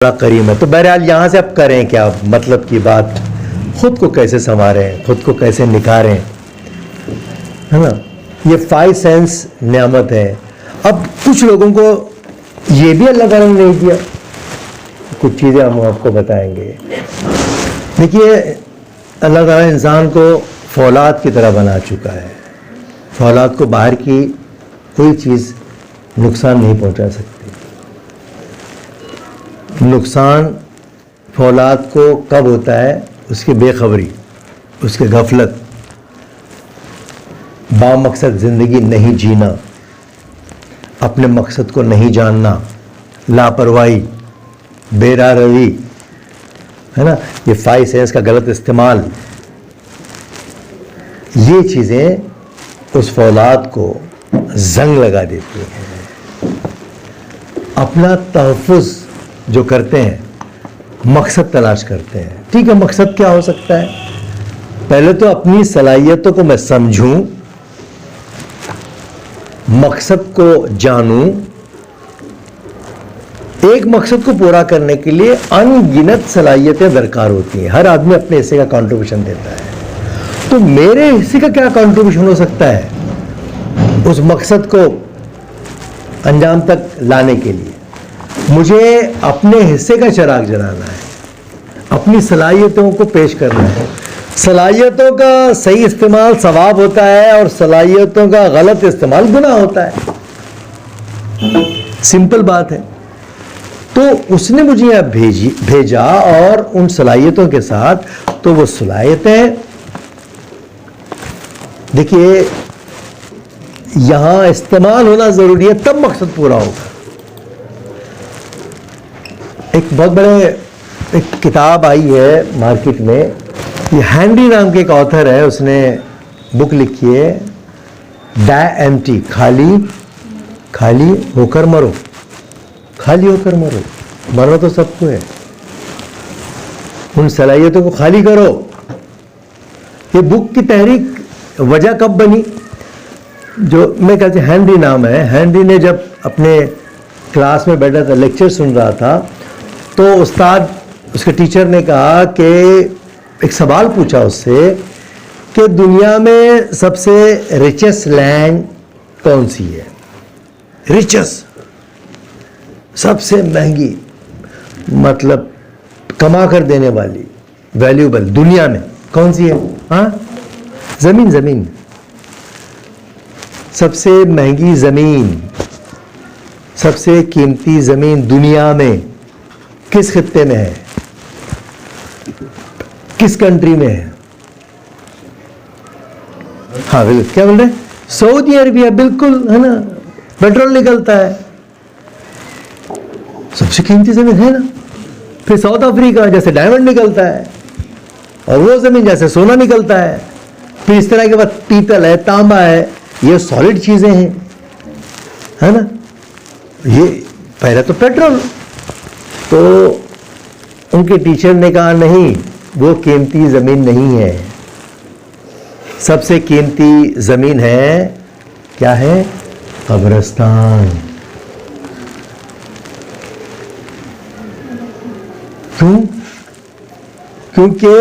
बड़ा करीम है। तो बहरहाल यहाँ से अब करें क्या, मतलब की बात, खुद को कैसे संवारें, खुद को कैसे निखारें, है ना। ये 5 सेंस नेमत है। अब कुछ लोगों को ये भी अल्लाह ताला ने नहीं दिया। कुछ चीज़ें हम आपको बताएंगे। देखिए, अल्लाह ताला इंसान को फौलाद की तरह बना चुका है। फौलाद को बाहर की कोई चीज़ नुकसान नहीं पहुंचा सकती। नुकसान फौलाद को कब होता है? उसकी बेखबरी, उसकी गफलत, बामकसद ज़िंदगी नहीं जीना, अपने मकसद को नहीं जानना, लापरवाही, बेरारवी, है ना, ये 5 सेंस का गलत इस्तेमाल, ये चीज़ें उस फौलाद को जंग लगा देती हैं। अपना तहफ़्फ़ुज़ जो करते हैं, मकसद तलाश करते हैं। ठीक है, मकसद क्या हो सकता है? पहले तो अपनी सलाहियतों को मैं समझूं, मकसद को जानूं। एक मकसद को पूरा करने के लिए अनगिनत सलाहियतें दरकार होती हैं। हर आदमी अपने हिस्से का कंट्रीब्यूशन देता है। तो मेरे हिस्से का क्या कंट्रीब्यूशन हो सकता है उस मकसद को अंजाम तक लाने के लिए? मुझे अपने हिस्से का चिराग जलाना है, अपनी सलाहियतों को पेश करना है। सलाहियतों का सही इस्तेमाल सवाब होता है और सलाहियतों का गलत इस्तेमाल गुनाह होता है। सिंपल बात है। तो उसने मुझे यहाँ भेजा और उन सलाहियतों के साथ, तो वो सलाहियतें, देखिए, यहां इस्तेमाल होना जरूरी है, तब मकसद पूरा होगा। एक बहुत बड़े एक किताब आई है मार्केट में, ये हैंडी नाम के एक ऑथर है, उसने बुक लिखी है डाई एम्प्टी, खाली होकर मरो। खाली होकर मरो, मरना तो सबको है। उन सलाहियतों को खाली करो। ये बुक की तहरीक वजह कब बनी? जो मैं कहते हैंडी नाम है, हैंडी ने जब अपने क्लास में बैठा था, लेक्चर सुन रहा था, तो उस्ताद, उसके टीचर ने कहा कि एक सवाल पूछा उससे कि दुनिया में सबसे रिचेस्ट लैंड कौन सी है? रिचेस्ट, सबसे महंगी, मतलब कमा कर देने वाली, वैल्यूबल, दुनिया में कौन सी है? हाँ, जमीन। सबसे महंगी जमीन, सबसे कीमती जमीन दुनिया में किस खित्ते में है? किस कंट्री में है? हाँ, बिल्कुल, क्या बोल रहे हैं? सऊदी अरबिया, बिल्कुल, है ना। पेट्रोल निकलता है, सबसे कीमती जमीन है ना। फिर साउथ अफ्रीका, जैसे डायमंड निकलता है, और वो जमीन जैसे सोना निकलता है। फिर इस तरह के बाद पीतल है, तांबा है, ये सॉलिड चीजें हैं, है ना। ये पहले तो पेट्रोल। तो उनके टीचर ने कहा नहीं, वो कीमती जमीन नहीं है। सबसे कीमती जमीन है, क्या है? कब्रिस्तान। क्यों? क्योंकि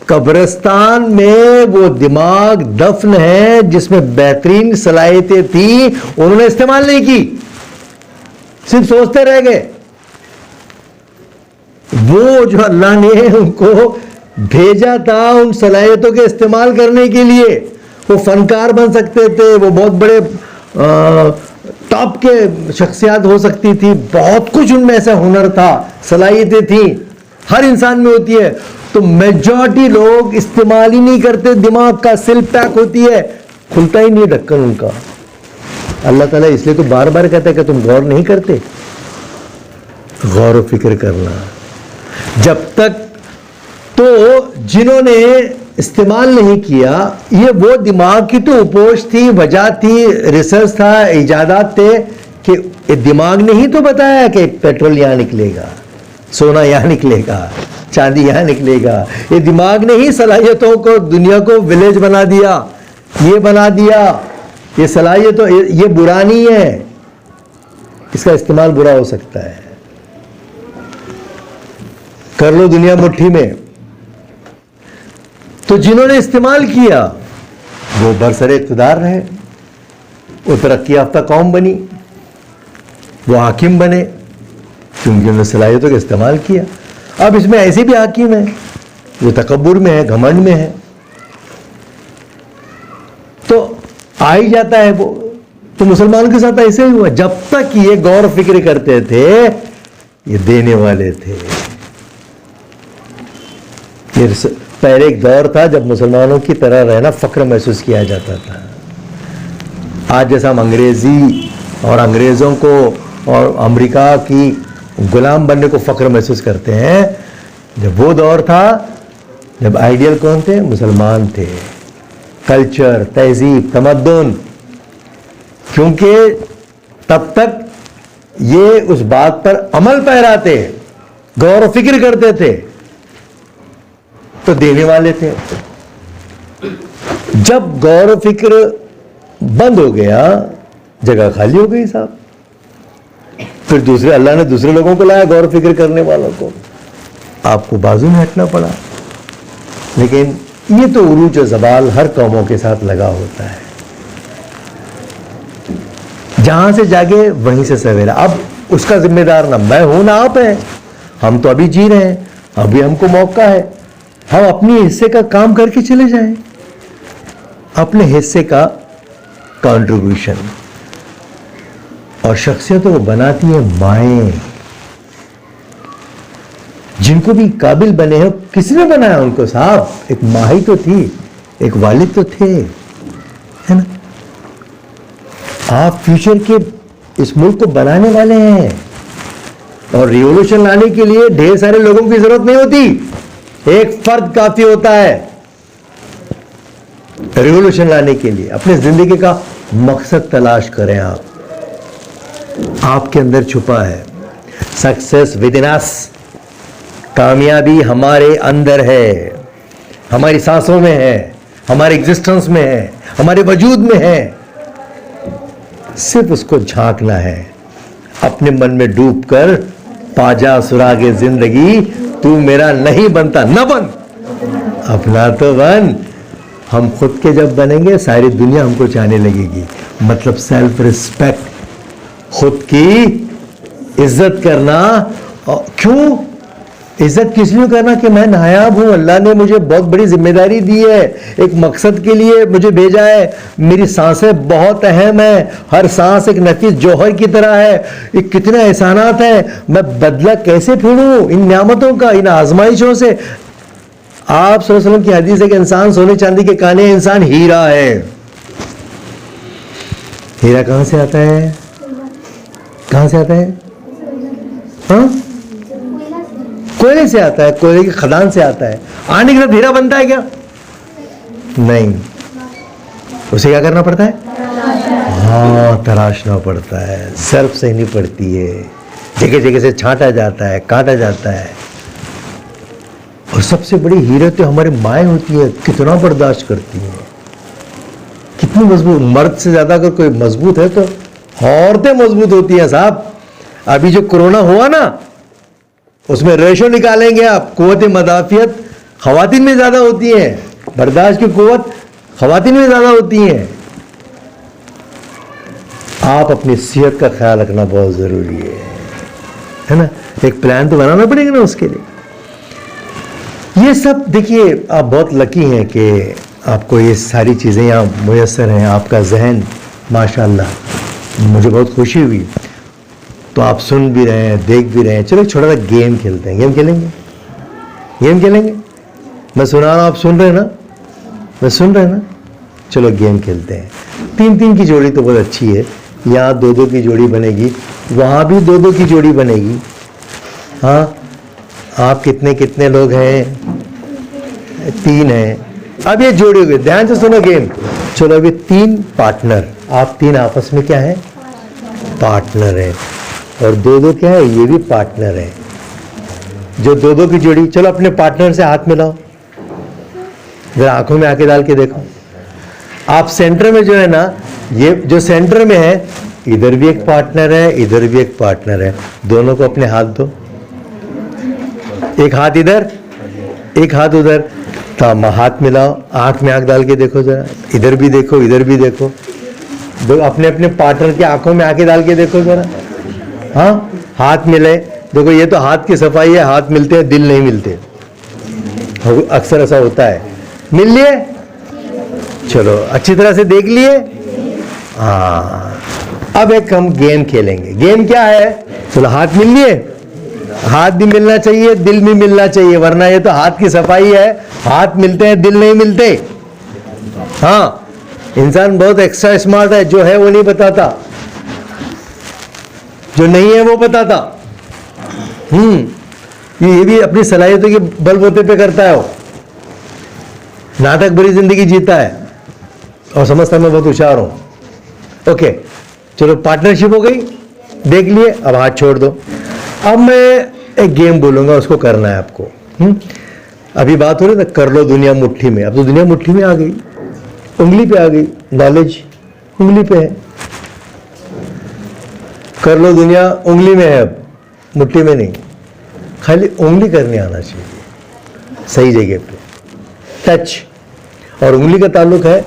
कब्रिस्तान में वो दिमाग दफन है जिसमें बेहतरीन सलाहियतें थी, उन्होंने इस्तेमाल नहीं की, सिर्फ सोचते रह गए। वो जो अल्लाह ने उनको भेजा था उन सलाहियतों के इस्तेमाल करने के लिए, वो फनकार बन सकते थे, वो बहुत बड़े टॉप के शख्सियत हो सकती थी, बहुत कुछ उनमें ऐसा हुनर था, सलाहियतें थी, हर इंसान में होती है। तो मेजॉरिटी लोग इस्तेमाल ही नहीं करते, दिमाग का सिल पैक होती है, खुलता ही नहीं ढक्कन उनका। अल्लाह ताला इसलिए तो बार बार कहता है कि तुम गौर नहीं करते। गौर व फिक्र करना। जब तक तो जिन्होंने इस्तेमाल नहीं किया, ये वो दिमाग की तो उपोष थी, वजह थी, रिसर्च था, इजादात थे कि दिमाग ने ही तो बताया कि पेट्रोल यहाँ निकलेगा, सोना यहाँ निकलेगा, चांदी यहाँ निकलेगा। ये दिमाग ने ही सलाहियतों को, दुनिया को विलेज बना दिया, ये बना दिया। ये सलाहियत, ये बुरा नहीं है, इसका इस्तेमाल बुरा हो सकता है। कर लो दुनिया मुट्ठी में। तो जिन्होंने इस्तेमाल किया वो बरसरे इक़्तिदार रहे, वो तरक्की याफ्ता कौम बनी, वो हाकिम बने, क्योंकि उन्होंने सलाहियतों का इस्तेमाल किया। अब इसमें ऐसे भी हाकिम है वो तकब्बुर में है, घमंड में है, तो आ ही जाता है वो। तो मुसलमानों के साथ ऐसे ही हुआ, जब तक ये गौर फिक्र करते थे ये देने वाले थे। ये पहले एक दौर था जब मुसलमानों की तरह रहना फख्र महसूस किया जाता था। आज जैसा हम अंग्रेजी और अंग्रेजों को और अमेरिका की गुलाम बनने को फख्र महसूस करते हैं, जब वो दौर था जब आइडियल कौन थे? मुसलमान थे। कल्चर, तहजीब, तमद्दुन, क्योंकि तब तक ये उस बात पर अमल पैरा थे, गौर व फिक्र करते थे, तो देने वाले थे। जब गौर व फिक्र बंद हो गया, जगह खाली हो गई साहब। फिर दूसरे अल्लाह ने दूसरे लोगों को लाया गौर व फिक्र करने वालों को, आपको बाजू में हटना पड़ा। लेकिन ये तो उरूज ज़बाल हर कौमों के साथ लगा होता है, जहां से जागे वहीं से सवेरा। अब उसका जिम्मेदार ना मैं हूं ना आप हैं, हम तो अभी जी रहे हैं, अभी हमको मौका है, हम अपने हिस्से का काम करके चले जाएं, अपने हिस्से का कंट्रीब्यूशन। और शख्सियतों को बनाती है माएँ, जिनको भी काबिल बने हो, किसने बनाया उनको साहब? एक माँ ही तो थी, एक वालिद तो थे, है ना? आप फ्यूचर के इस मुल्क को बनाने वाले हैं, और रिवॉल्यूशन लाने के लिए ढेर सारे लोगों की जरूरत नहीं होती, एक फर्द काफी होता है रिवॉल्यूशन लाने के लिए। अपने जिंदगी का मकसद तलाश करें आप, आपके अंदर छुपा है। सक्सेस विद इन अस, कामयाबी हमारे अंदर है, हमारी सांसों में है, हमारे एग्जिस्टेंस में है, हमारे वजूद में है। सिर्फ उसको झांकना है, अपने मन में डूबकर पाजा सुरागे जिंदगी, तू मेरा नहीं बनता, न बन, अपना तो बन। हम खुद के जब बनेंगे सारी दुनिया हमको चाहने लगेगी। मतलब सेल्फ रिस्पेक्ट, खुद की इज्जत करना। क्यों इज्जत किस लिए करना? कि मैं नायाब हूं, अल्लाह ने मुझे बहुत बड़ी जिम्मेदारी दी है, एक मकसद के लिए मुझे भेजा है, मेरी सांसें बहुत अहम है, हर सांस एक नफीस जौहर की तरह है, ये कितने एहसानात हैं, मैं बदला कैसे फेरूं इन नियामतों का, इन आजमाइशों से। आप सल्लल्लाहु अलैहि वसल्लम की हदीस है कि इंसान सोने चांदी के काने, इंसान हीरा है। हीरा कहां से आता है? कहां से आता है? हाँ, कोयले से आता है, कोयले की खदान से आता है। आने के साथ हीरा बनता है क्या? नहीं, उसे क्या करना पड़ता है? हाँ, तराशना पड़ता है, सर्फ से नहीं पड़ती है, जगह जगह से छांटा जाता है, काटा जाता है। और सबसे बड़ी हीरे तो हमारी माएँ होती है, कितना बर्दाश्त करती है, कितनी मजबूत। मर्द से ज्यादा अगर कोई मजबूत है तो औरतें मजबूत होती हैं साहब। अभी जो कोरोना हुआ ना, उसमें रेशो निकालेंगे आप, कुव्वत मदाफियत खवातीन में ज्यादा होती है, बर्दाश्त की कुव्वत खवातीन में ज्यादा होती है। आप अपनी सेहत का ख्याल रखना बहुत जरूरी है ना? एक प्लान तो बनाना पड़ेगा ना उसके लिए। ये सब देखिए, आप बहुत लकी हैं कि आपको ये सारी चीज़ें यहाँ मुयस्सर हैं, आपका जहन माशाल्लाह, मुझे बहुत खुशी हुई। तो आप सुन भी रहे हैं, देख भी रहे हैं। चलो एक छोटा सा गेम खेलते हैं। गेम खेलेंगे? गेम खेलेंगे? मैं सुना रहा हूँ, आप सुन रहे हैं ना? मैं सुन रहे हैं ना? चलो गेम खेलते हैं। 3-3 की जोड़ी तो बहुत अच्छी है, यहाँ 2-2 की जोड़ी बनेगी, वहाँ भी 2-2 की जोड़ी बनेगी। हाँ, आप कितने कितने लोग हैं? 3 हैं। अब ये जोड़ी हो गई, ध्यान से सुनो गेम। चलो अभी 3 पार्टनर, आप 3 आपस में क्या है? पार्टनर है। और 2-2 क्या है? ये भी पार्टनर है। जो 2-2 की जोड़ी, चलो अपने पार्टनर से हाथ मिलाओ, जरा आंखों में आके डाल के देखो। आप सेंटर में जो है ना, ये जो सेंटर में है, इधर भी एक पार्टनर है, इधर भी एक पार्टनर है। दोनों को अपने हाथ दो, एक हाथ इधर, एक हाथ उधर, तो हाथ मिलाओ, आंख में आंख डाल के देखो जरा, इधर भी देखो, इधर भी देखो, अपने अपने पार्टनर की आंखों में आंखें डाल के देखो जरा। हाँ, हाथ मिले, देखो ये तो हाथ की सफाई है, हाथ मिलते हैं, दिल नहीं मिलते, अक्सर ऐसा होता है। मिल लिए? चलो अच्छी तरह से देख लिए। हाँ, अब एक हम गेम खेलेंगे। गेम क्या है? चलो हाथ मिल लिए, हाथ भी मिलना चाहिए, दिल भी मिलना चाहिए, वरना ये तो हाथ की सफाई है, हाथ मिलते हैं, दिल नहीं मिलते। हाँ, इंसान बहुत एक्स्ट्रा स्मार्ट है, जो है वो नहीं बताता, जो नहीं है वो बताता। ये भी अपनी सलाहियतों के बलबूते पे करता है, वो नाटक भरी जिंदगी जीता है और समझता मैं बहुत होशियार हूं। ओके, चलो पार्टनरशिप हो गई, देख लिए, अब हाथ छोड़ दो। अब मैं एक गेम बोलूंगा, उसको करना है आपको। अभी बात हो रही ना, कर लो दुनिया मुट्ठी में, अब तो दुनिया मुट्ठी में आ गई, उंगली पे आ गई, नॉलेज उंगली पे है। कर लो दुनिया उंगली में है, अब मुट्ठी में नहीं, खाली उंगली करने आना चाहिए सही जगह पे, टच। और उंगली का ताल्लुक है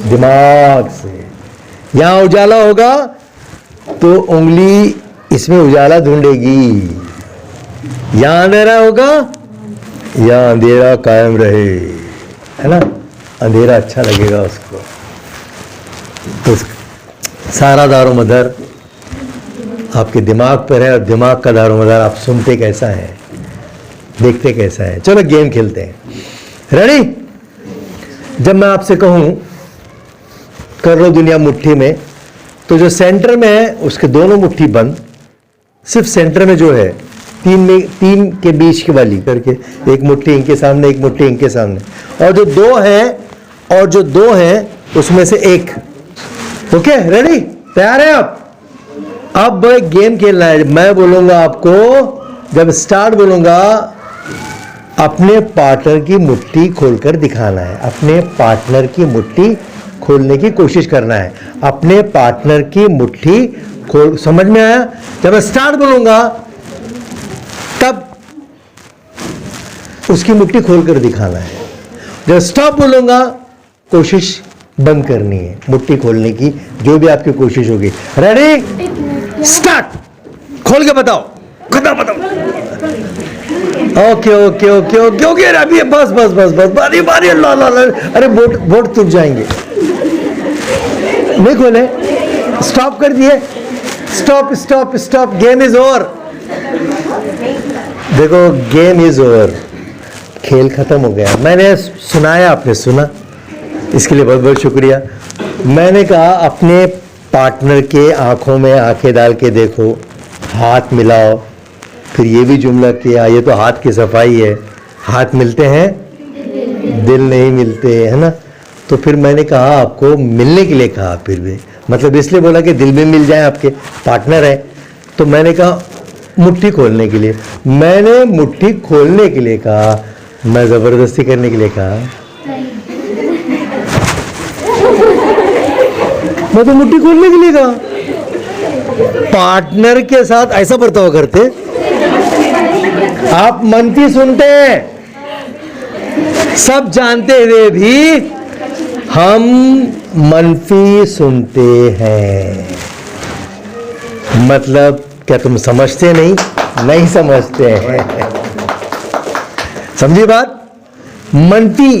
दिमाग से। यहां उजाला होगा तो उंगली इसमें उजाला ढूंढेगी, यहां अंधेरा होगा, यहां अंधेरा कायम रहे, है ना, अंधेरा अच्छा लगेगा उसको। तो सारा दारोमदार आपके दिमाग पर है, और दिमाग का दारोमदार आप सुनते कैसा है, देखते कैसा है। चलो गेम खेलते हैं, रेडी? जब मैं आपसे कहूं कर लो दुनिया मुट्ठी में, तो जो सेंटर में है उसके दोनों मुट्ठी बंद, सिर्फ सेंटर में जो है तीन के बीच की वाली करके, एक मुट्ठी इनके सामने, एक मुट्ठी इनके सामने, और जो दो हैं उसमें से एक। Okay, ready? तैयार है आप? अब गेम खेलना है। मैं बोलूंगा आपको, जब स्टार्ट बोलूंगा, अपने पार्टनर की मुट्ठी खोलकर दिखाना है, अपने पार्टनर की मुट्ठी खोलने की कोशिश करना है, अपने पार्टनर की मुट्ठी खोल। समझ में आया? जब मैं स्टार्ट बोलूंगा तब उसकी मुट्ठी खोलकर दिखाना है, जब स्टॉप बोलूंगा कोशिश बंद करनी है मुट्ठी खोलने की, जो भी आपकी कोशिश होगी। रेडी? स्टार्ट। खोल के बताओ, खत्म बताओ। Okay okay okay okay okay, अभी बस बस बस बस, बारी बारी, ला ला ला, अरे बोट तुक जाएंगे। नहीं खोले, स्टॉप कर दिए, stop stop stop, game is over. देखो गेम इज ओवर, खेल खत्म हो गया। मैंने सुनाया, आपने सुना, इसके लिए बहुत बहुत शुक्रिया। मैंने कहा अपने पार्टनर के आंखों में आंखें डाल के देखो, हाथ मिलाओ, फिर ये भी जुमला किया, ये तो हाथ की सफाई है, हाथ मिलते हैं, दिल नहीं मिलते, है ना। तो फिर मैंने कहा आपको मिलने के लिए कहा, फिर भी मतलब इसलिए बोला कि दिल भी मिल जाए, आपके पार्टनर है, तो मैंने कहा मुट्ठी खोलने के लिए। मैंने मुट्ठी खोलने के लिए कहा, मैं जबरदस्ती करने के लिए कहा? मैं तो मुट्ठी खोलने के लिए कहा। पार्टनर के साथ ऐसा बर्ताव करते आप, मनती सुनते हैं, सब जानते हुए भी हम मनफी सुनते हैं। मतलब क्या तुम समझते नहीं? नहीं समझते हैं। समझी बात? मनफी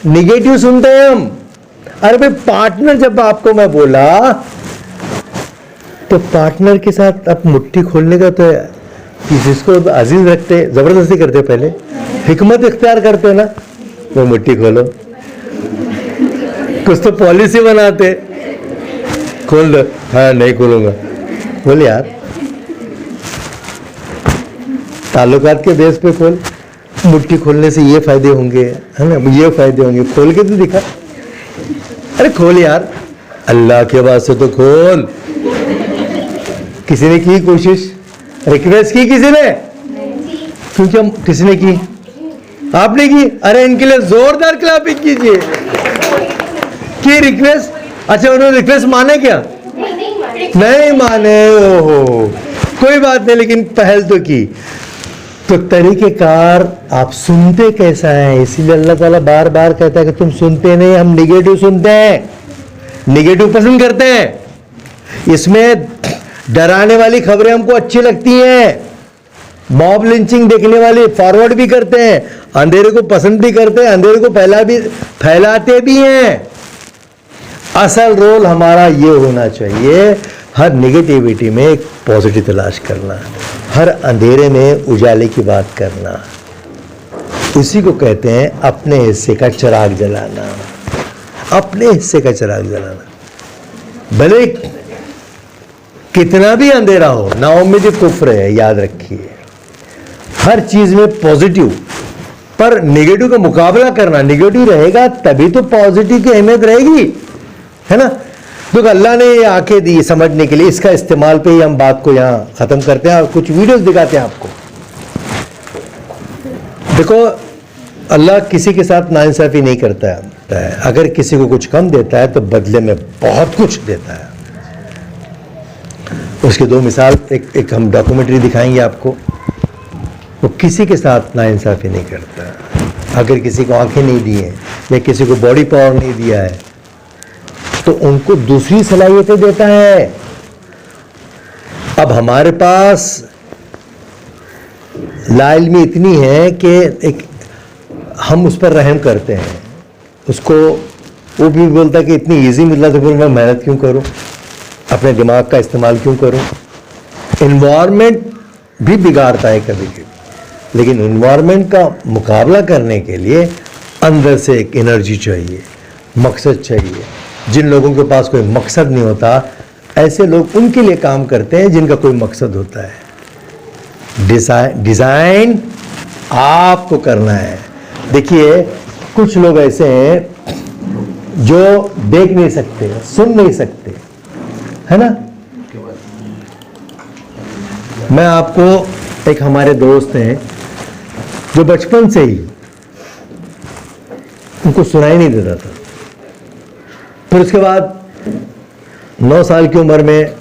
निगेटिव सुनते हैं हम। अरे भाई पार्टनर, जब आपको मैं बोला तो पार्टनर के साथ आप मुट्ठी खोलने का तो जिसको अजीज रखते, जबरदस्ती करते, पहले हिकमत इख्तियार करते ना, वो मुट्ठी खोलो। कुछ तो पॉलिसी बनाते, खोल दो, हाँ नहीं खोलूंगा, बोल यार, ताल्लुकात के बेस पे खोल। मुट्ठी खोलने से ये फायदे होंगे, है ना, ये फायदे होंगे, खोल के तो दिखा। अरे खोल यार, अल्लाह के वास्ते तो खोल। किसी ने की कोशिश, रिक्वेस्ट की किसी ने? क्योंकि हम किसी ने की, आपने की? अरे इनके लिए जोरदार क्लैपिंग कीजिए। की रिक्वेस्ट? अच्छा, उन्होंने रिक्वेस्ट माने क्या? नहीं माने, ओहो कोई बात नहीं, लेकिन पहल तो की। तो तरीक़ेकार आप सुनते कैसा है, इसीलिए अल्लाह ताला बार बार कहता है कि तुम सुनते नहीं, हम निगेटिव सुनते हैं, निगेटिव पसंद करते हैं। इसमें डराने वाली खबरें हमको अच्छी लगती हैं, मॉब लिंचिंग देखने वाली फॉरवर्ड भी करते हैं, अंधेरे को पसंद भी करते हैं, अंधेरे को फैलाते भी हैं। असल रोल हमारा ये होना चाहिए, हर नेगेटिविटी में एक पॉजिटिव तलाश करना, हर अंधेरे में उजाले की बात करना। उसी को कहते हैं अपने हिस्से का चिराग जलाना, अपने हिस्से का चिराग जलाना। भले कितना भी अंधेरा हो, नाउम्मीदी कुफ्र है, याद रखिए। हर चीज में पॉजिटिव, पर नेगेटिव का मुकाबला करना। नेगेटिव रहेगा तभी तो पॉजिटिव की अहमियत रहेगी, है ना। तो अल्लाह ने ये आंखें दी समझने के लिए, इसका इस्तेमाल पे ही हम बात को यहाँ खत्म करते हैं और कुछ वीडियोस दिखाते हैं आपको। देखो, अल्लाह किसी के साथ नाइंसाफी नहीं करता है। अगर किसी को कुछ कम देता है तो बदले में बहुत कुछ देता है। उसके दो मिसाल, एक हम डॉक्यूमेंट्री दिखाएंगे आपको। वो किसी के साथ नाइंसाफी नहीं करता। अगर किसी को आंखें नहीं दी हैं या किसी को बॉडी पावर नहीं दिया है तो उनको दूसरी सलाहियतें देता है। अब हमारे पास लाइल्मी इतनी है कि एक हम उस पर रहम करते हैं। उसको वो भी बोलता है कि इतनी इजी मिला तो फिर मैं मेहनत क्यों करूं, अपने दिमाग का इस्तेमाल क्यों करूं। इन्वायरमेंट भी बिगाड़ता है कभी कभी, लेकिन इन्वायरमेंट का मुकाबला करने के लिए अंदर से एक एनर्जी चाहिए, मकसद चाहिए। जिन लोगों के पास कोई मकसद नहीं होता, ऐसे लोग उनके लिए काम करते हैं जिनका कोई मकसद होता है। डिज़ाइन आपको करना है। देखिए, कुछ लोग ऐसे हैं जो देख नहीं सकते, सुन नहीं सकते, है ना। मैं आपको एक हमारे दोस्त हैं जो बचपन से ही उनको सुनाई नहीं देता था। फिर उसके बाद 9 साल की उम्र में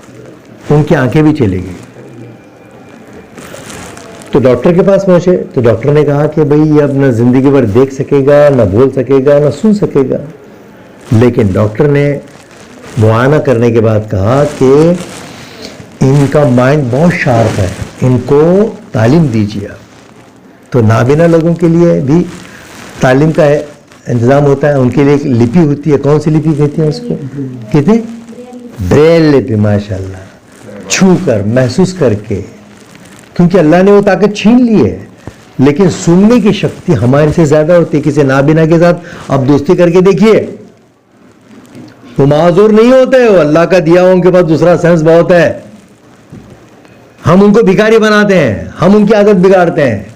उनकी आंखें भी चली गई। तो डॉक्टर के पास पहुंचे तो डॉक्टर ने कहा कि भाई ये अब ना जिंदगी भर देख सकेगा, ना बोल सकेगा, ना सुन सकेगा। लेकिन डॉक्टर ने मुआयना करने के बाद कहा कि इनका माइंड बहुत शार्प है, इनको तालीम दीजिए आप। तो नाबीना लोगों के लिए भी तालीम का इंतज़ाम होता है। उनके लिए एक लिपि होती है। कौन सी लिपि कहती है उसको? कहते ब्रेल लिपि। माशाल्लाह, छू कर, महसूस करके, क्योंकि अल्लाह ने वो ताकत छीन ली है। लेकिन सुनने की शक्ति हमारे से ज़्यादा होती है। किसी नाबीना के साथ आप दोस्ती करके देखिए, वो माजूर नहीं होते, वो अल्लाह का दिया हुआ उनके पास दूसरा सेंस बहुत है। हम उनको भिखारी बनाते हैं, हम उनकी आदत बिगाड़ते हैं।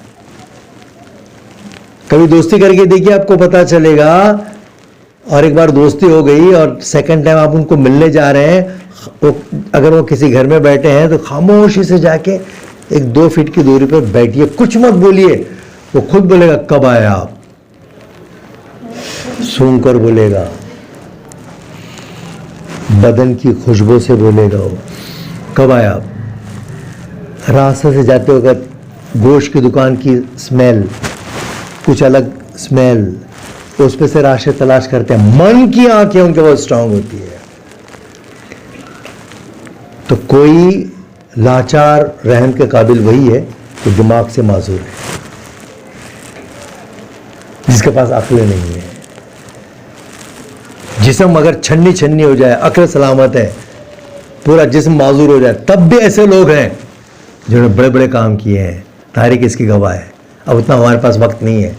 कभी दोस्ती करके देखिए, आपको पता चलेगा। और एक बार दोस्ती हो गई और सेकंड टाइम आप उनको मिलने जा रहे हैं, अगर वो किसी घर में बैठे हैं तो खामोशी से जाके 1-2 फीट की दूरी पर बैठिए, कुछ मत बोलिए। वो खुद बोलेगा कब आए आप, सुनकर बोलेगा, बदन की खुशबू से बोलेगा वो कब आए आप। रास्ते से जाते वक्त गोश्त की दुकान की स्मेल, कुछ अलग स्मेल, उस पे से रास्ते तलाश करते हैं। मन की आंखें उनके बहुत स्ट्रांग होती है। तो कोई लाचार रहम के काबिल वही है जो दिमाग से माजूर है, जिसके पास अक्ल नहीं है। जिस्म अगर छन्नी छन्नी हो जाए, अक्ल सलामत है, पूरा जिस्म माजूर हो जाए, तब भी ऐसे लोग हैं जिन्होंने बड़े बड़े काम किए हैं। तारीख इसकी गवाह है। अब उतना हमारे पास वक्त नहीं है।